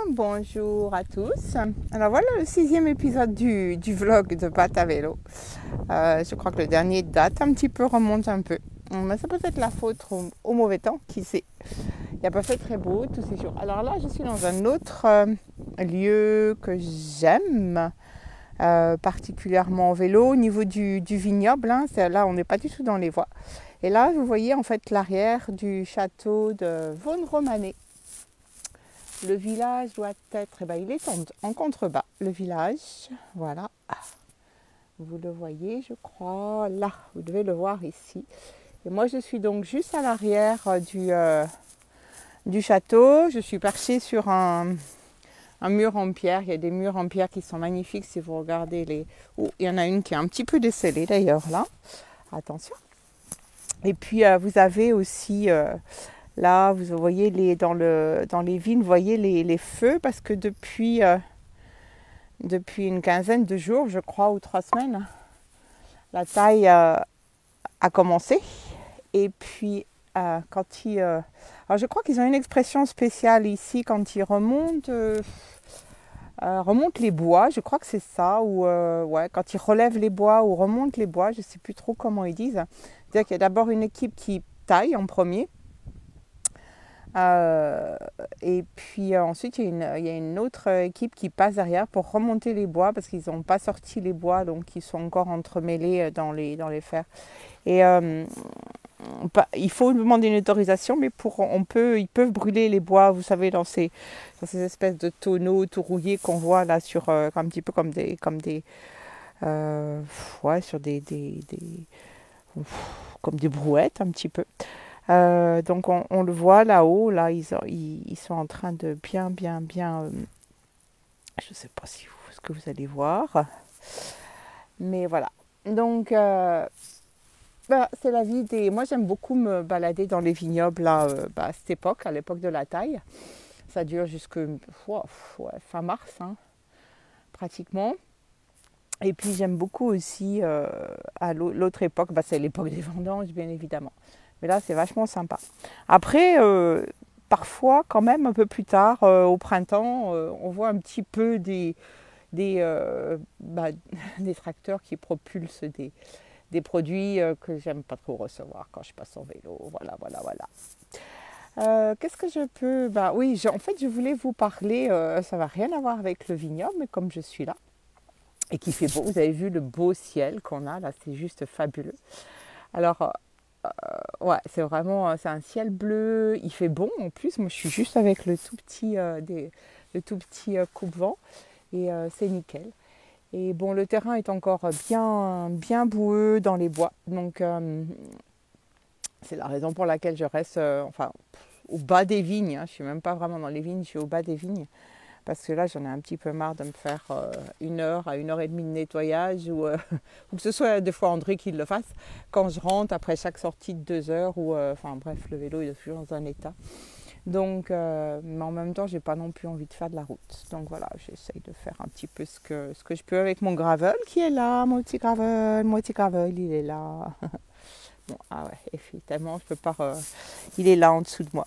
bonjour à tous. Alors voilà le 6e épisode du vlog de Bath à vélo. Je crois que le dernier date un petit peu, remonte un peu. Mais ça peut être la faute au mauvais temps, qui sait. Il n'y a pas fait très beau tous ces jours. Alors là, je suis dans un autre lieu que j'aime, particulièrement en vélo, au niveau du vignoble. Là, on n'est pas du tout dans les voies. Et là, vous voyez en fait l'arrière du château de Vosne-Romanée. Le village doit être, il est en contrebas, le village, voilà. Vous le voyez, je crois, là, vous devez le voir ici. Et moi, je suis donc juste à l'arrière du château. Je suis perchée sur un mur en pierre. Il y a des murs en pierre qui sont magnifiques si vous regardez les... Oh, il y en a une qui est un petit peu décellée d'ailleurs, là. Attention. Et puis, vous avez aussi... là, vous voyez dans les vignes, vous voyez les feux parce que depuis une quinzaine de jours, je crois, ou 3 semaines, la taille a commencé. Et puis, alors je crois qu'ils ont une expression spéciale ici quand ils remontent les bois, je crois que c'est ça, ou quand ils relèvent les bois ou remontent les bois, je ne sais plus trop comment ils disent. C'est-à-dire qu'il y a d'abord une équipe qui taille en premier. Et puis ensuite il y a une autre équipe qui passe derrière pour remonter les bois parce qu'ils n'ont pas sorti les bois, donc ils sont encore entremêlés dans les fers. Et il faut demander une autorisation, mais ils peuvent brûler les bois, vous savez, dans ces espèces de tonneaux tout rouillés qu'on voit là sur un petit peu comme des sur comme des brouettes un petit peu. Donc on le voit là-haut, là ils sont en train de bien, je ne sais pas ce que vous allez voir, mais voilà. Donc c'est la vie moi j'aime beaucoup me balader dans les vignobles là, à cette époque, à l'époque de la taille. Ça dure jusque fin mars, pratiquement. Et puis j'aime beaucoup aussi à l'autre époque, c'est l'époque des vendanges bien évidemment. Mais là, c'est vachement sympa. Après, parfois, quand même, un peu plus tard, au printemps, on voit un petit peu des tracteurs qui propulsent des produits que j'aime pas trop recevoir quand je passe en vélo. Voilà. Qu'est-ce que je peux... oui, en fait, je voulais vous parler, ça va rien à voir avec le vignoble, mais comme je suis là, et qu'il fait beau, vous avez vu le beau ciel qu'on a là, c'est juste fabuleux. Alors... c'est un ciel bleu, il fait bon en plus. Moi je suis juste avec le tout petit coupe-vent et c'est nickel. Et bon, le terrain est encore bien boueux dans les bois, donc c'est la raison pour laquelle je reste au bas des vignes. Je suis même pas vraiment dans les vignes, je suis au bas des vignes. Parce que là, j'en ai un petit peu marre de me faire 1 heure à 1h30 de nettoyage ou que ce soit des fois André qui le fasse quand je rentre après chaque sortie de 2 heures bref, le vélo il est toujours dans un état. Donc, mais en même temps, j'ai pas non plus envie de faire de la route. Donc voilà, j'essaye de faire un petit peu ce que je peux avec mon gravel qui est là, mon petit gravel, il est là. Bon, tellement je peux pas, il est là en dessous de moi.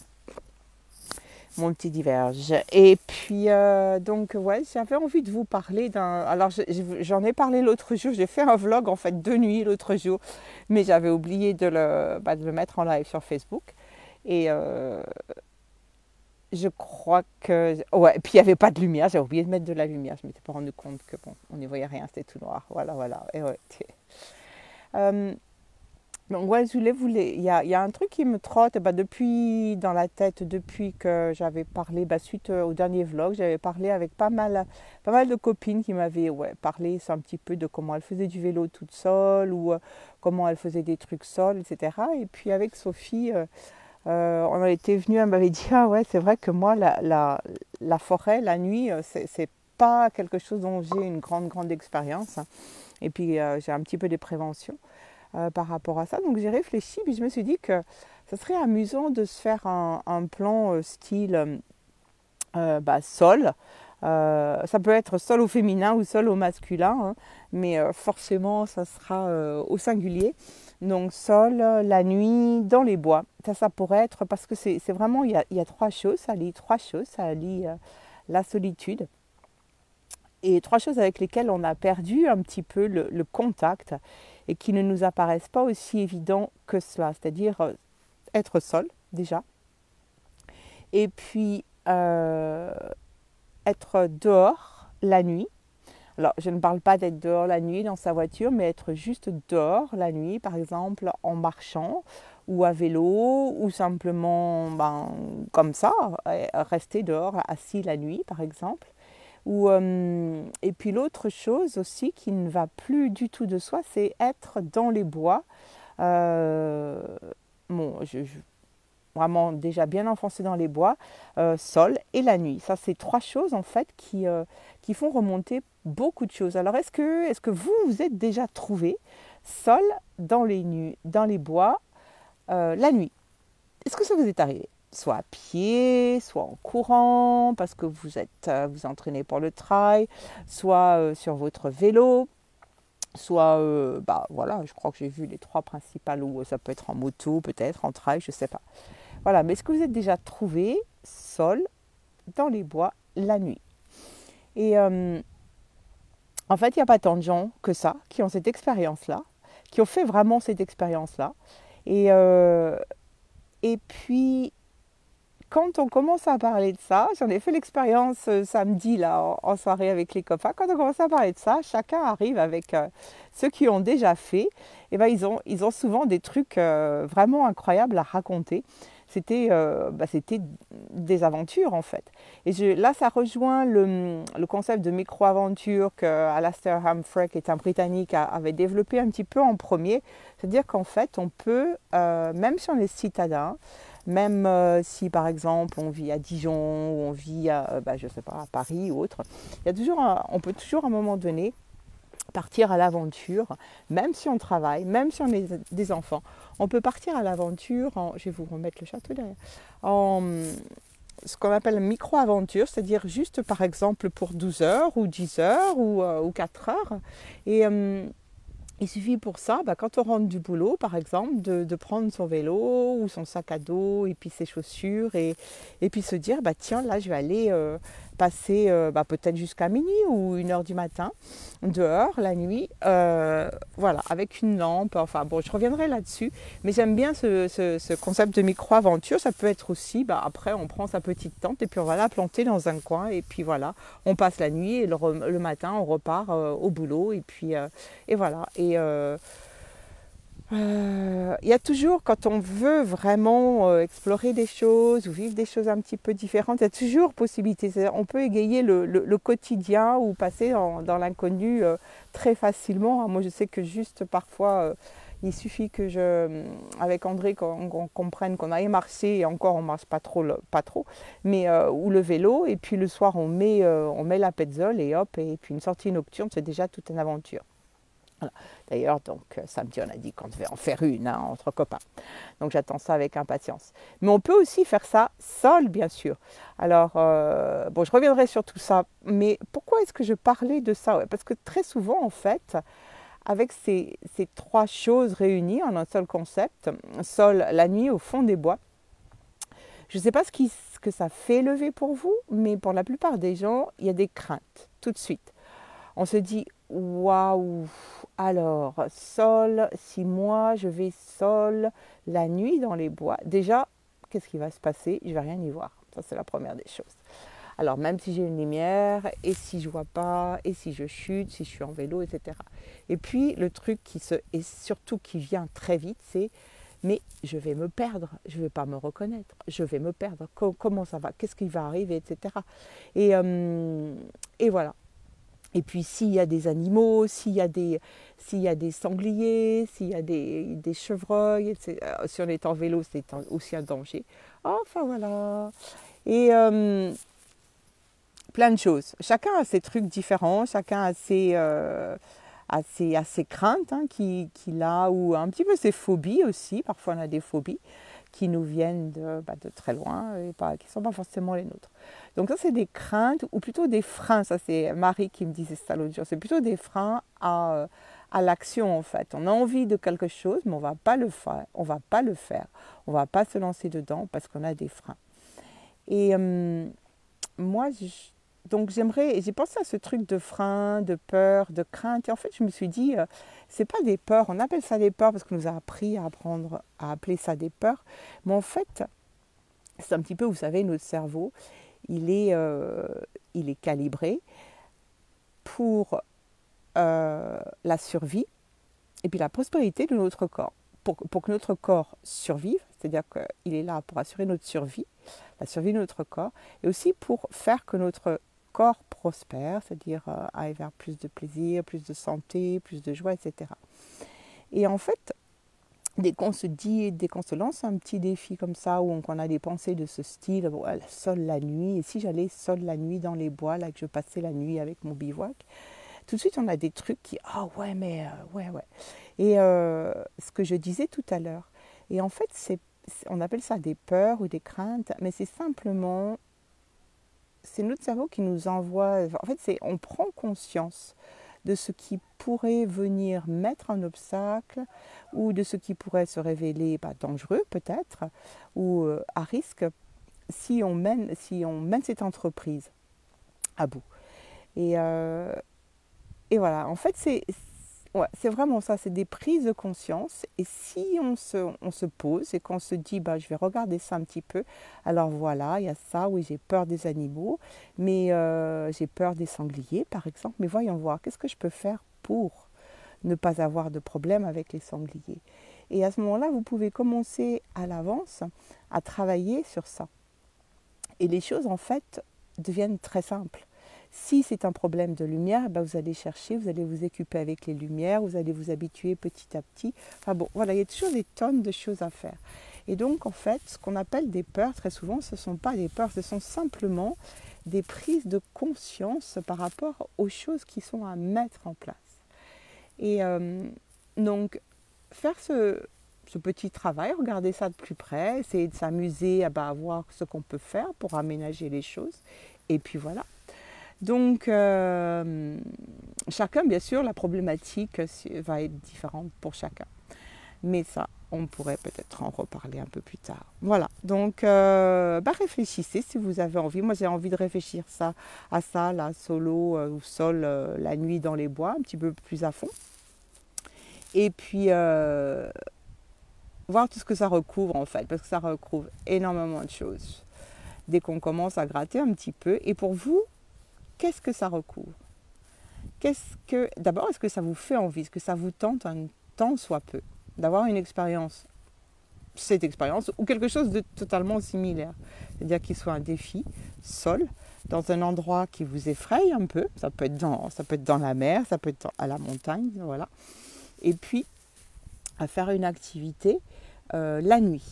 Mon petit diverge. Et puis, j'avais envie de vous parler alors, j'en ai parlé l'autre jour. J'ai fait un vlog, en fait, de nuit l'autre jour. Mais j'avais oublié de le mettre en live sur Facebook. Et je crois que... et puis il n'y avait pas de lumière. J'ai oublié de mettre de la lumière. Je ne m'étais pas rendu compte que, on n'y voyait rien. C'était tout noir. Voilà. Et donc il y a un truc qui me trotte depuis dans la tête, depuis que j'avais parlé, suite au dernier vlog, j'avais parlé avec pas mal de copines qui m'avaient parlé un petit peu de comment elles faisaient du vélo toutes seules ou comment elles faisaient des trucs seules, etc. Et puis avec Sophie, on était venus, elle m'avait dit c'est vrai que moi la forêt, la nuit, c'est pas quelque chose dont j'ai une grande expérience. Et puis j'ai un petit peu des préventions. Par rapport à ça. Donc j'ai réfléchi, puis je me suis dit que ça serait amusant de se faire un plan style sol. Ça peut être sol au féminin ou sol au masculin, mais forcément ça sera au singulier. Donc sol, la nuit, dans les bois. Ça pourrait être, parce que c'est vraiment, il y a 3 choses, ça allie 3 choses, ça allie la solitude. Et 3 choses avec lesquelles on a perdu un petit peu le contact et qui ne nous apparaissent pas aussi évidents que cela, c'est-à-dire être seul déjà, et puis être dehors la nuit. Alors, je ne parle pas d'être dehors la nuit dans sa voiture, mais être juste dehors la nuit, par exemple en marchant ou à vélo, ou simplement comme ça, rester dehors assis la nuit, par exemple. Et puis l'autre chose aussi qui ne va plus du tout de soi, c'est être dans les bois. Vraiment déjà bien enfoncé dans les bois, sol et la nuit. Ça, c'est 3 choses en fait qui font remonter beaucoup de choses. Alors, est-ce que vous vous êtes déjà trouvé seul dans les bois la nuit? Est-ce que ça vous est arrivé? Soit à pied, soit en courant, parce que vous entraînez pour le trail, soit sur votre vélo, soit, voilà, je crois que j'ai vu les 3 principales, ou ça peut être en moto, peut-être en trail, je ne sais pas. Voilà, mais est-ce que vous êtes déjà trouvé seul dans les bois la nuit? Et en fait, il n'y a pas tant de gens que ça qui ont cette expérience-là, qui ont fait vraiment cette expérience-là. Et puis, quand on commence à parler de ça, j'en ai fait l'expérience samedi là, en soirée avec les copains, quand on commence à parler de ça, chacun arrive avec ceux qui ont déjà fait, et ben ils ont souvent des trucs vraiment incroyables à raconter. C'était des aventures en fait. Et là, ça rejoint le concept de micro-aventure que Alastair Humphrey, qui est un Britannique, avait développé un petit peu en premier. C'est-à-dire qu'en fait, on peut, même si on est citadin, même si par exemple on vit à Dijon ou on vit je sais pas, à Paris ou autre, on peut toujours à un moment donné partir à l'aventure, même si on travaille, même si on a des enfants. On peut partir à l'aventure, je vais vous remettre le château derrière, en ce qu'on appelle micro-aventure, c'est-à-dire juste par exemple pour 12 heures ou 10 heures ou 4 heures. Et il suffit pour ça, quand on rentre du boulot, par exemple, de prendre son vélo ou son sac à dos et puis ses chaussures et puis se dire, tiens, là, je vais aller passer peut-être jusqu'à minuit ou 1 heure du matin, dehors, la nuit, voilà, avec une lampe. Enfin bon, je reviendrai là-dessus, mais j'aime bien ce concept de micro-aventure. Ça peut être aussi, après, on prend sa petite tente et puis on va la planter dans un coin et puis voilà, on passe la nuit et le matin, on repart au boulot et puis et voilà. Et il y a toujours, quand on veut vraiment explorer des choses ou vivre des choses un petit peu différentes, il y a toujours possibilité. On peut égayer le quotidien ou passer dans l'inconnu très facilement. Moi, je sais que juste parfois, il suffit que avec André, qu'on comprenne qu'on aille marcher, et encore on ne marche pas trop, mais ou le vélo, et puis le soir on met la petzole et hop, et puis une sortie nocturne, c'est déjà toute une aventure. Voilà. D'ailleurs, donc samedi, on a dit qu'on devait en faire une entre copains. Donc j'attends ça avec impatience. Mais on peut aussi faire ça seul, bien sûr. Alors, je reviendrai sur tout ça. Mais pourquoi est-ce que je parlais de ça? Parce que très souvent, en fait, avec ces 3 choses réunies en un seul concept, seul la nuit au fond des bois, je ne sais pas ce que ça fait lever pour vous, mais pour la plupart des gens, il y a des craintes tout de suite. On se dit, waouh, alors, seul, si moi je vais seul la nuit dans les bois, déjà, qu'est-ce qui va se passer? Je ne vais rien y voir. Ça, c'est la première des choses. Alors, même si j'ai une lumière, et si je ne vois pas, et si je chute, si je suis en vélo, etc. Et puis, le truc et surtout qui vient très vite, c'est, mais je vais me perdre, je ne vais pas me reconnaître, je vais me perdre. Comment ça va? Qu'est-ce qui va arriver, etc. Et voilà. Et puis s'il y a des animaux, s'il y a des sangliers, s'il y a des chevreuils, si on est en vélo, c'est aussi un danger. Enfin voilà. Et plein de choses. Chacun a ses trucs différents, chacun a ses craintes qu'il a, ou un petit peu ses phobies aussi. Parfois on a des phobies qui nous viennent de très loin et qui ne sont pas forcément les nôtres. Donc ça, c'est des craintes, ou plutôt des freins. Ça, c'est Marie qui me disait ça l'autre jour. C'est plutôt des freins à l'action, en fait. On a envie de quelque chose, mais on ne va pas le faire. On ne va pas le faire. On ne va pas se lancer dedans parce qu'on a des freins. Et moi, donc j'ai pensé à ce truc de frein, de peur, de crainte. Et en fait, je me suis dit, c'est pas des peurs. On appelle ça des peurs parce qu'on nous a appris à apprendre à appeler ça des peurs. Mais en fait, c'est un petit peu, vous savez, notre cerveau, il est, euh, il est calibré pour la survie et puis la prospérité de notre corps. Pour que notre corps survive, c'est-à-dire qu'il est là pour assurer notre survie, la survie de notre corps, et aussi pour faire que notre corps prospère, c'est-à-dire aille vers plus de plaisir, plus de santé, plus de joie, etc. Et en fait, dès qu'on se lance un petit défi comme ça, où on a des pensées de ce style, bon, seule la nuit, et si j'allais seule la nuit dans les bois, là que je passais la nuit avec mon bivouac, tout de suite on a des trucs qui, ah ouais, mais ouais. Et ce que je disais tout à l'heure, et en fait, on appelle ça des peurs ou des craintes, mais c'est simplement, c'est notre cerveau qui nous envoie, en fait, on prend conscience de ce qui pourrait venir mettre un obstacle ou de ce qui pourrait se révéler dangereux peut-être ou à risque si on mène cette entreprise à bout. Et, et voilà, en fait, c'est vraiment ça, c'est des prises de conscience. Et si on se pose et qu'on se dit, je vais regarder ça un petit peu, alors voilà, il y a ça, oui, j'ai peur des animaux, mais j'ai peur des sangliers, par exemple. Mais voyons voir, qu'est-ce que je peux faire pour ne pas avoir de problème avec les sangliers? Et à ce moment-là, vous pouvez commencer à l'avance à travailler sur ça. Et les choses, en fait, deviennent très simples. Si c'est un problème de lumière, vous allez chercher, vous allez vous occuper avec les lumières, vous allez vous habituer petit à petit. Enfin bon, voilà, il y a toujours des tonnes de choses à faire. Et donc, en fait, ce qu'on appelle des peurs, très souvent, ce ne sont pas des peurs, ce sont simplement des prises de conscience par rapport aux choses qui sont à mettre en place. Et donc, faire ce petit travail, regarder ça de plus près, essayer de s'amuser à voir ce qu'on peut faire pour aménager les choses. Et puis voilà. Donc, chacun, bien sûr, la problématique va être différente pour chacun. Mais ça, on pourrait peut-être en reparler un peu plus tard. Voilà, donc réfléchissez si vous avez envie. Moi, j'ai envie de réfléchir à ça, là, solo ou seul, la nuit dans les bois, un petit peu plus à fond. Et puis, voir tout ce que ça recouvre, en fait, parce que ça recouvre énormément de choses. Dès qu'on commence à gratter un petit peu. Et pour vous, qu'est-ce que ça recouvre? D'abord, est-ce que ça vous fait envie? Est-ce que ça vous tente un tant soit peu d'avoir cette expérience, ou quelque chose de totalement similaire? C'est-à-dire qu'il soit un défi, seul, dans un endroit qui vous effraie un peu. Ça peut être dans la mer, ça peut être à la montagne, voilà. Et puis, à faire une activité la nuit.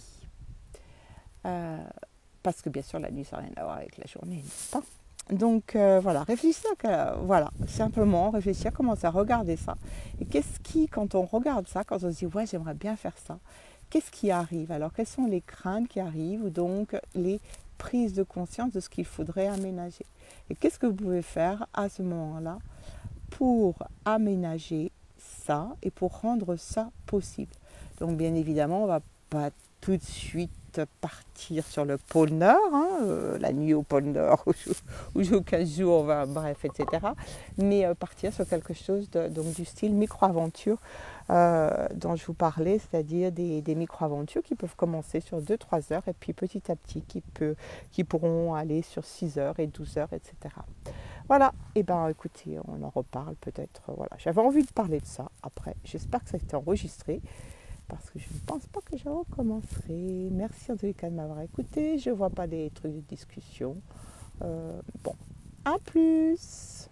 Parce que bien sûr, la nuit, ça n'a rien à voir avec la journée, n'est-ce pas? Donc voilà, réfléchissez simplement réfléchir, commencer à regarder ça. Et quand on regarde ça, quand on se dit ouais, j'aimerais bien faire ça, qu'est-ce qui arrive? Alors quelles sont les craintes qui arrivent, ou donc les prises de conscience de ce qu'il faudrait aménager? Et qu'est-ce que vous pouvez faire à ce moment-là pour aménager ça et pour rendre ça possible? Donc bien évidemment, on ne va pas tout de suite partir sur le pôle Nord, la nuit au pôle Nord, ou 15 jours, bref, etc. Mais partir sur quelque chose donc du style micro-aventure dont je vous parlais, c'est-à-dire des micro-aventures qui peuvent commencer sur 2-3 heures et puis petit à petit qui pourront aller sur 6 heures et 12 heures, etc. Voilà, et écoutez, on en reparle peut-être. Voilà, j'avais envie de parler de ça après. J'espère que ça a été enregistré, parce que je ne pense pas que je recommencerai. Merci en tous les cas de m'avoir écouté. Je ne vois pas des trucs de discussion. Bon, à plus!